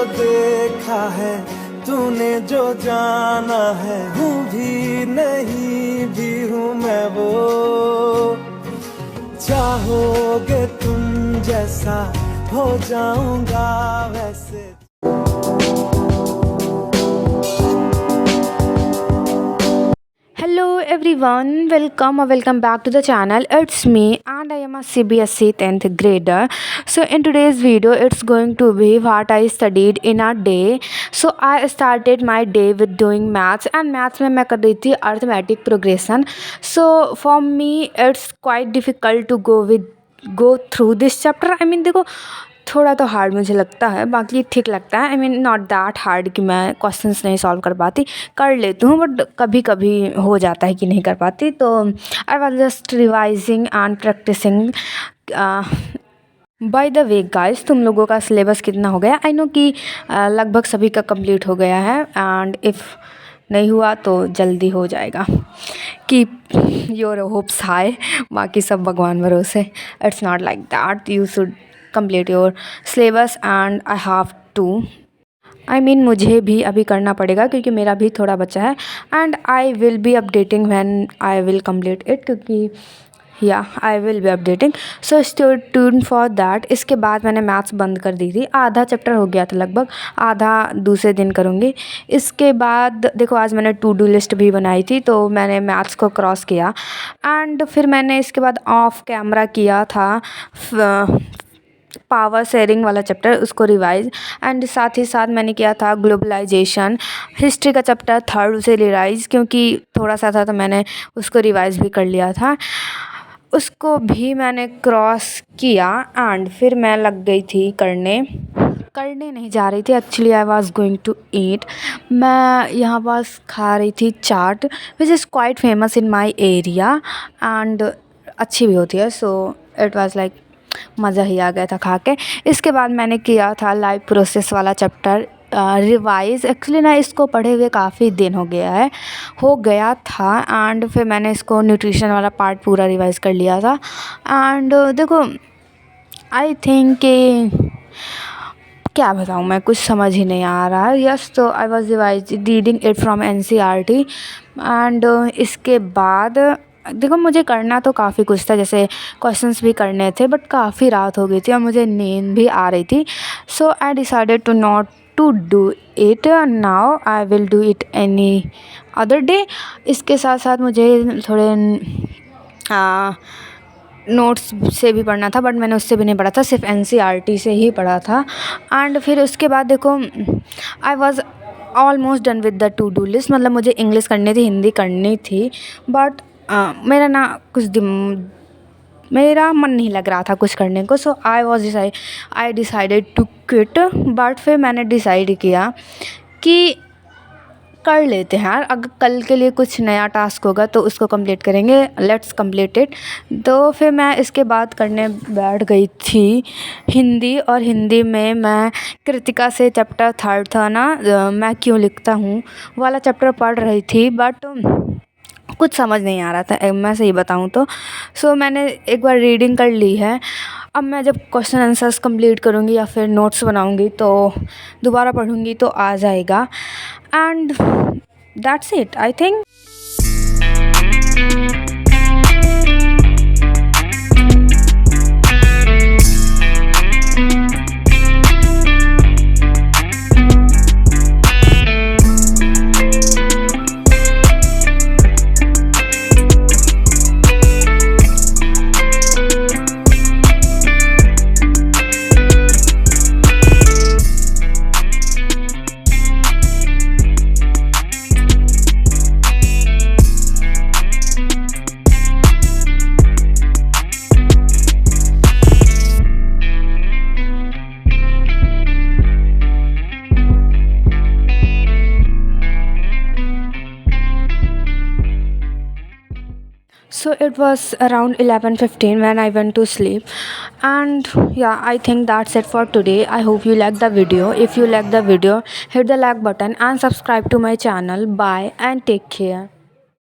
देखा है तूने जो जाना है, हूँ भी नहीं भी हूँ मैं वो। चाहोगे तुम जैसा हो जाऊंगा वैसे। Hello everyone, welcome back to the channel. It's me and I am a CBSE 10th grader. So in today's video it's going to be what I studied in a day. So I started my day with doing maths, and maths में मैं कर रही थी arithmetic progression. So for me it's quite difficult to go through this chapter. I mean देखो थोड़ा तो hard मुझे लगता है, बाकी ठीक लगता है। I mean not that hard कि मैं क्वेश्चंस नहीं सॉल्व कर पाती, कर लेती हूँ बट कभी कभी हो जाता है कि नहीं कर पाती। तो I was just revising and practising. By the way guys, तुम लोगों का सिलेबस कितना हो गया? आई नो कि लगभग सभी का कंप्लीट हो गया है, एंड इफ़ नहीं हुआ तो जल्दी हो जाएगा। कीप योर होप्स हाई, बाकी सब भगवान भरोसे। It's not like that, you should complete your syllabus and I have to. I mean मुझे भी अभी करना पड़ेगा क्योंकि मेरा भी थोड़ा बचा है, and I will be updating when I will complete it, क्योंकि या I will be updating. So stay tuned for that. इसके बाद मैंने मैथ्स बंद कर दी थी, आधा चैप्टर हो गया था लगभग, आधा दूसरे दिन करूँगी। इसके बाद देखो आज मैंने टू डू लिस्ट भी बनाई थी, तो मैंने मैथ्स को क्रॉस किया, एंड फिर मैंने इसके बाद ऑफ कैमरा किया था पावर शेयरिंग वाला चैप्टर, उसको रिवाइज, एंड साथ ही साथ मैंने किया था ग्लोबलाइजेशन हिस्ट्री का चैप्टर थर्ड, उसे रिवाइज, क्योंकि थोड़ा सा था तो मैंने उसको रिवाइज भी कर लिया था। उसको भी मैंने क्रॉस किया, एंड फिर मैं लग गई थी करने नहीं जा रही थी। Actually I was going to eat. मैं यहाँ पास खा रही थी चाट, which is quite famous in my area, and अच्छी भी होती है। सो इट वॉज लाइक मज़ा ही आ गया था खा के। इसके बाद मैंने किया था लाइव प्रोसेस वाला चैप्टर रिवाइज़। एक्चुअली ना इसको पढ़े हुए काफ़ी दिन हो गया था, एंड फिर मैंने इसको न्यूट्रिशन वाला पार्ट पूरा रिवाइज़ कर लिया था। एंड देखो आई थिंक कि क्या बताऊँ मैं, कुछ समझ ही नहीं आ रहा है। यस, तो I was reading it from NCERT, and इसके बाद देखो मुझे करना तो काफ़ी कुछ था, जैसे क्वेश्चंस भी करने थे, बट काफ़ी रात हो गई थी और मुझे नींद भी आ रही थी। So I decided to not to do it now, I will do it any other day. इसके साथ साथ मुझे थोड़े नोट्स से भी पढ़ना था, बट मैंने उससे भी नहीं पढ़ा था, सिर्फ NCERT से ही पढ़ा था। एंड फिर उसके बाद देखो I was almost done with the two do list. मतलब मुझे इंग्लिश करनी थी, हिंदी करनी थी, बट मेरा ना मेरा मन नहीं लग रहा था कुछ करने को। So I decided to quit. But फिर मैंने डिसाइड किया कि कर लेते हैं यार, अगर कल के लिए कुछ नया टास्क होगा तो उसको कंप्लीट करेंगे, लेट्स कंप्लीट इट। तो फिर मैं इसके बाद करने बैठ गई थी हिंदी, और हिंदी में मैं कृतिका से चैप्टर थर्ड था ना, मैं क्यों लिखता हूँ वाला चैप्टर पढ़ रही थी, बट कुछ समझ नहीं आ रहा था, मैं सही बताऊँ तो। सो मैंने एक बार रीडिंग कर ली है। अब मैं जब क्वेश्चन आंसर्स कंप्लीट करूँगी या फिर नोट्स बनाऊँगी तो दोबारा पढ़ूँगी तो आ जाएगा, and that's it I think. So it was around 11:15 when I went to sleep, and yeah, I think that's it for today. I hope you liked the video. If you liked the video, hit the like button and subscribe to my channel. Bye and take care.